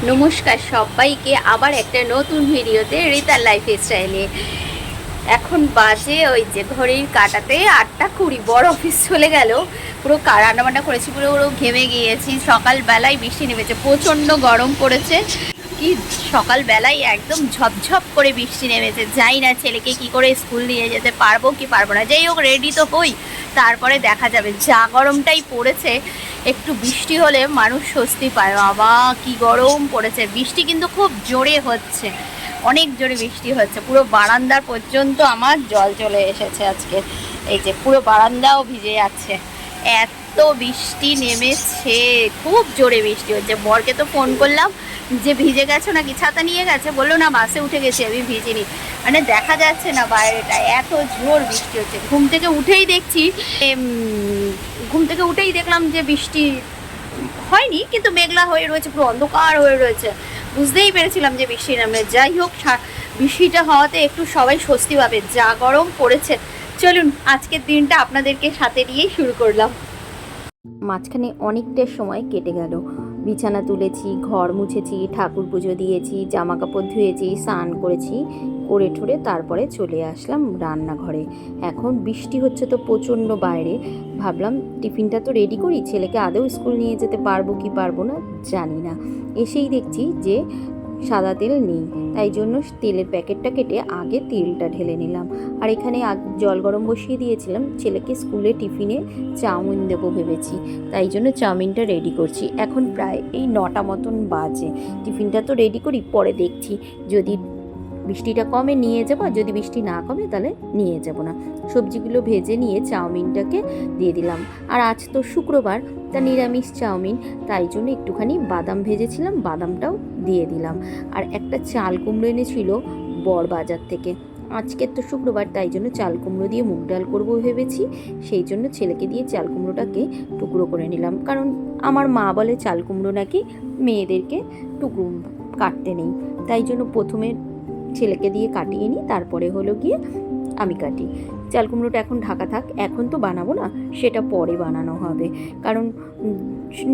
নমস্কার সবাইকে আবার একটা নতুন ভিডিওতে রিতার লাইফস্টাইলে। এখন বাজে ওই যে ঘড়ির কাঁটাতে 8:20। বড় অফিস চলে গেল, পুরো রান্নাবান্না করেছি, পুরো ঘেমে গিয়েছি। সকালবেলায় বৃষ্টি নেমেছে, প্রচণ্ড গরম পড়েছে। কি সকালবেলায় একদম ঝপঝপ করে বৃষ্টি নেমেছে। যাই না ছেলেকে কি করে স্কুল নিয়ে যেতে পারবো কি পারবো না, যাই হোক রেডি তো হই, তারপরে দেখা যাবে। যা গরমটাই পড়েছে, একটু বৃষ্টি হলে মানুষ স্বস্তি পায়। বাবা কি গরম পড়েছে। বৃষ্টি কিন্তু খুব জোরে হচ্ছে, অনেক জোরে বৃষ্টি হচ্ছে। পুরো বারান্দার পর্যন্ত আমার জল চলে এসেছে আজকে। এই যে পুরো বারান্দাও ভিজে যাচ্ছে, এত বৃষ্টি নেমেছে, খুব জোরে বৃষ্টি হচ্ছে। বরকে তো ফোন করলাম যে ভিজে গেছো নাকি, ছাতা নিয়ে গেছে, বললো না বাসে উঠে গেছি, আমি ভিজিনি। মানে দেখা যাচ্ছে না বাইরেটা, এত জোর বৃষ্টি হচ্ছে। ঘুম থেকে উঠেই দেখলাম যে বৃষ্টি হয়নি, কিন্তু মেঘলা হয়ে রয়েছে, পুরো অন্ধকার হয়ে রয়েছে। বুঝতেই পেরেছিলাম যে বৃষ্টি নামবে। যাই হোক, বৃষ্টিটা হওয়াতে একটু সবাই স্বস্তি পাবে। যা গরম পড়েছে। চলুন আজকের দিনটা আপনাদেরকে সাথে নিয়েই শুরু করলাম। মাঝখানে অনেকটা সময় কেটে গেল। বিছানা তুলেছি, ঘর মুছেছি, ঠাকুর পুজো দিয়েছি, জামা কাপড় ধুয়েছি, স্নান করেছি, করে ঠুরে তারপরে চলে আসলাম রান্নাঘরে। এখন বৃষ্টি হচ্ছে তো প্রচণ্ড বাইরে। ভাবলাম টিফিনটা তো রেডি করি, ছেলেকে আদৌ স্কুল নিয়ে যেতে পারবো কি পারবো না জানি না। এসেই দেখছি যে সাদা তেল নেই, তাই জন্য তেলের প্যাকেটটা কেটে আগে তেলটা ঢেলে নিলাম। আর এখানে জল গরম বসিয়ে দিয়েছিলাম, ছেলেকে স্কুলে টিফিনে চাউমিন দেবো ভেবেছি, তাই জন্য চাউমিনটা রেডি করছি। এখন প্রায় এই 9টা মতন বাজে। টিফিনটা তো রেডি করি, পরে দেখছি যদি বৃষ্টিটা কমে নিয়ে যাবো, যদি বৃষ্টি না কমে তাহলে নিয়ে যাব না। সবজিগুলো ভেজে নিয়ে চাউমিনটাকে দিয়ে দিলাম। আর আজ তো শুক্রবার, তা নিরামিষ চাউমিন, তাই জন্য একটুখানি বাদাম ভেজেছিলাম, বাদামটাও দিয়ে দিলাম। আর একটা চাল কুমড়ো এনেছিল বর বাজার থেকে। আজকের তো শুক্রবার, তাই জন্য চাল কুমড়ো দিয়ে মুগ ডাল করবো ভেবেছি। সেই জন্য ছেলেকে দিয়ে চাল কুমড়োটাকে টুকরো করে নিলাম, কারণ আমার মা বলে চাল কুমড়ো নাকি মেয়েদেরকে টুকরো কাটতে নেই। তাই জন্য প্রথমে ছেলেকে দিয়ে কাটিয়ে নিই, তারপরে হলো গিয়ে আমি কাটি। চাল কুমড়োটা এখন ঢাকা থাক, এখন তো বানাবো না, সেটা পরে বানানো হবে, কারণ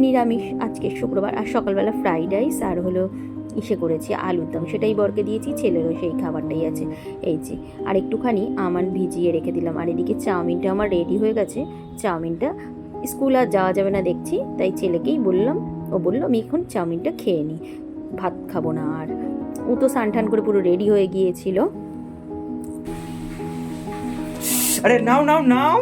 নিরামিষ আজকে শুক্রবার। আর সকালবেলা ফ্রাইড রাইস আর হলো করেছি আলুর দম, সেটাই বরকে দিয়েছি, ছেলেরও সেই খাবারটাই আছে। এই যে আর একটুখানি আমার ভিজিয়ে রেখে দিলাম। আর এদিকে চাউমিনটা আমার রেডি হয়ে গেছে। চাউমিনটা স্কুল আর যাওয়া যাবে না দেখছি, তাই ছেলেকেই বললাম, ও বললো আমি এখন চাউমিনটা খেয়ে নিই, ভাত খাবো না। আর ও তো স্নান করে পুরো রেডি হয়ে গিয়েছিল। আরে নাও নাও নাও,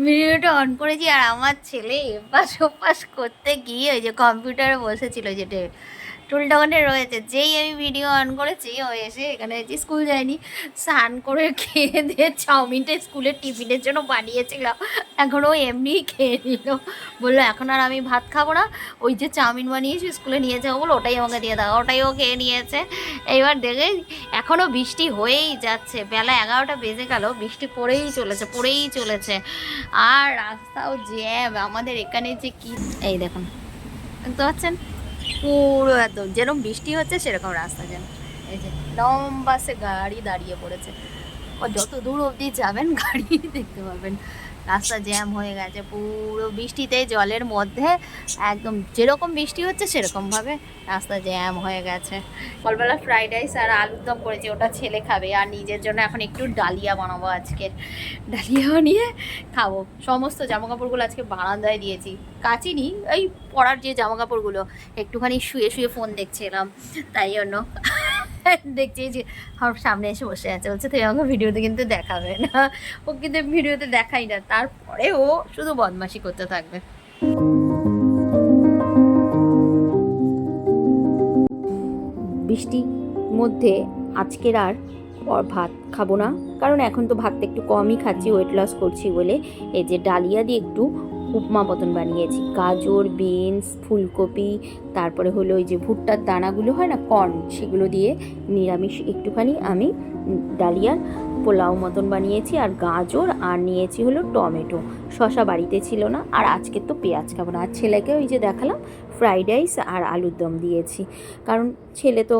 ভিডিওটা অন করেছি, আর আমার ছেলে এপাশ ওপাশ করতে গিয়ে ওই যে কম্পিউটারে বসেছিল, যেটা টুলটাউনে রয়েছে, যেই আমি ভিডিও অন করেছি ও এসে এখানে যে স্কুল যায়নি, স্নান করে খেয়ে দিয়ে চাউমিনটা স্কুলের টিফিনের জন্য বানিয়েছিলাম, এখন ও এমনিই খেয়ে নিল। বললো এখন আর আমি ভাত খাবো না, ওই যে চাউমিন বানিয়েছি স্কুলে নিয়ে যাবো বলো, ওটাই আমাকে দিয়ে দাও। ওটাই ও খেয়ে নিয়েছে। এইবার দেখে এখনও বৃষ্টি হয়েই যাচ্ছে, বেলা 11টা বেজে গেল, বৃষ্টি পড়েই চলেছে। আর রাস্তাও জ্যাম আমাদের এখানে, যে কি এই দেখুন, দেখতে পাচ্ছেন পুরো একদম যেরকম বৃষ্টি হচ্ছে সেরকম রাস্তা জ্যাম। এই যে লম্বা সে গাড়ি দাঁড়িয়ে পড়েছে, যত দূর অবধি যাবেন গাড়ি দেখতে পাবেন। রাস্তা জ্যাম হয়ে গেছে পুরো বৃষ্টিতে, জলের মধ্যে একদম যেরকম বৃষ্টি হচ্ছে সেরকমভাবে রাস্তা জ্যাম হয়ে গেছে। সকালবেলা ফ্রাইড রাইস আর আলুর দম করেছি, ওটা ছেলে খাবে। আর নিজের জন্য এখন একটু ডালিয়া বানাবো আজকে, ডালিয়া বানিয়ে খাবো। সমস্ত জামাকাপড়গুলো আজকে বারান্দায় দিয়েছি, কাচিনি, এই পরার যে জামাকাপড়গুলো, একটুখানি শুয়ে শুয়ে ফোন দেখছিলাম, তাই জন্য দেখছি যে আমার সামনে এসে বসে আছে, বলছে তুই আমাকে ভিডিওতে কিন্তু দেখাবে না। ও কিন্তু ভিডিওতে দেখাই না, তারপরে ও শুধু বদমাশি করতে থাকবে। বৃষ্টির মধ্যে আজকের আর ভাত খাবো না, কারণ এখন তো ভাতটা একটু কমই খাচ্ছি, ওয়েট লস করছি বলে। এই যে ডালিয়া দিয়ে একটু উপমা মতন বানিয়েছি, গাজর, বিনস, ফুলকপি, তারপরে হলো ওই যে ভুট্টার দানাগুলো হয় না, কর্ন, সেগুলো দিয়ে নিরামিষ একটুখানি আমি ডালিয়ার পোলাও মতন বানিয়েছি। আর গাজর আর নিয়েছি হলো টমেটো, শসা বাড়িতে ছিল না। আর আজকে তো পেঁয়াজ খাবো না। আর ছেলেকে ওই যে দেখালাম ফ্রাইড রাইস আর আলুর দম দিয়েছি, কারণ ছেলে তো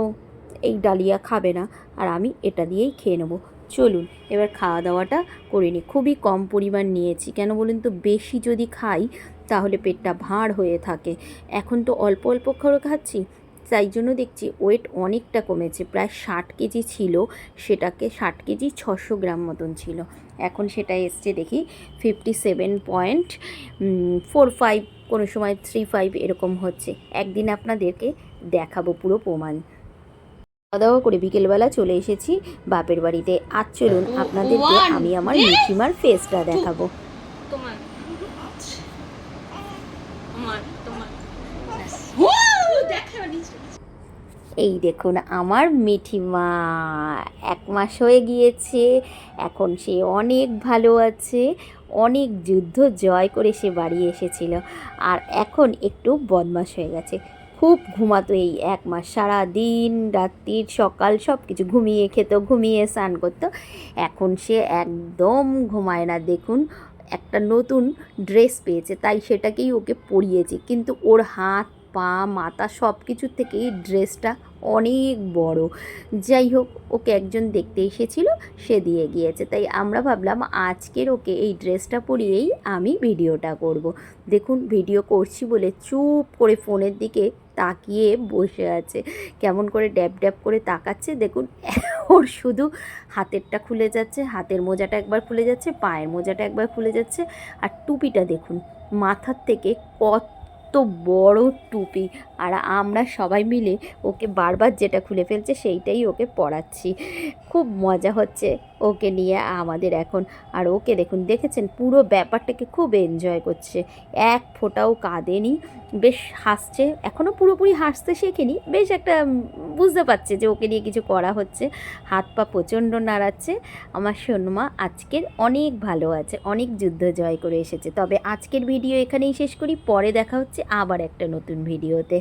এই ডালিয়া খাবে না, আর আমি এটা দিয়েই খেয়ে নেবো। চলুন এবার খাওয়া দাওয়াটা করে নিই। খুবই কম পরিমাণ নিয়েছি, কেন বলুন তো, বেশি যদি খাই তাহলে পেটটা ভাঁড় হয়ে থাকে। এখন তো অল্প অল্প করে খাচ্ছি, তাই জন্য দেখছি ওয়েট অনেকটা কমেছে। প্রায় 60 কেজি ছিল, সেটাকে 60 কেজি 600 গ্রাম মতন ছিল, এখন সেটা এসছে দেখি 57.45, কোনো সময় 35 এরকম হচ্ছে। একদিন আপনাদেরকে দেখাবো পুরো প্রমাণ। খাওয়া দাওয়া করে বিকেলবেলা চলে এসেছি বাপের বাড়িতে। আজ চলুন আপনাদেরকে আমি আমার মিঠিমার ফেসটা দেখাবো। তোমার এই দেখুন আমার মিঠিমা, 1 মাস হয়ে গিয়েছে, এখন সে অনেক ভালো আছে। অনেক যুদ্ধ জয় করে সে বাড়ি এসেছিল, আর এখন একটু বদমাশ হয়ে গেছে। খুব ঘুমাতো এই 1 মাস, সারা দিন রাত্রির সকাল সব কিছু ঘুমিয়ে খেত, ঘুমিয়ে স্নান করতো। এখন সে একদম ঘুমায় না। দেখুন একটা নতুন ড্রেস পেয়েছে, তাই সেটাকেই ওকে পরিয়েছি, কিন্তু ওর হাত পা মাথা সব কিছুর থেকে এই ড্রেসটা অনেক বড়। যাই হোক, ওকে একজন দেখতে এসেছিল, সে দিয়ে গিয়েছে, তাই আমরা ভাবলাম আজকের ওকে এই ড্রেসটা পরিয়েই আমি ভিডিওটা করব। দেখুন ভিডিও করছি বলে চুপ করে ফোনের দিকে তাকিয়ে বসে আছে, কেমন করে ড্যাব ড্যাব করে তাকাচ্ছে। দেখুন ওর শুধু হাতেরটা খুলে যাচ্ছে, হাতের মোজাটা একবার খুলে যাচ্ছে, পায়ের মোজাটা একবার খুলে যাচ্ছে, আর টুপিটা দেখুন মাথার থেকে কত বড় টুপি। আর আমরা সবাই মিলে ওকে বারবার যেটা খুলে ফেলছে সেইটাই ওকে পরাচ্ছি। খুব মজা হচ্ছে ওকে নিয়ে আমাদের এখন। আর ওকে দেখুন, দেখেছেন পুরো ব্যাপারটাকে খুব এনজয় করছে, এক ফোঁটাও কাঁদেনি, বেশ হাসছে। এখনও পুরোপুরি হাসতে শেখেনি, বেশ একটা বুঝতে পারছে যে ওকে নিয়ে কিছু করা হচ্ছে। হাত পা প্রচণ্ড নাড়াচ্ছে। আমার সোনমা আজকের অনেক ভালো আছে, অনেক যুদ্ধ জয় করে এসেছে। তবে আজকের ভিডিও এখানেই শেষ করি, পরে দেখা হচ্ছে আবার একটা নতুন ভিডিওতে।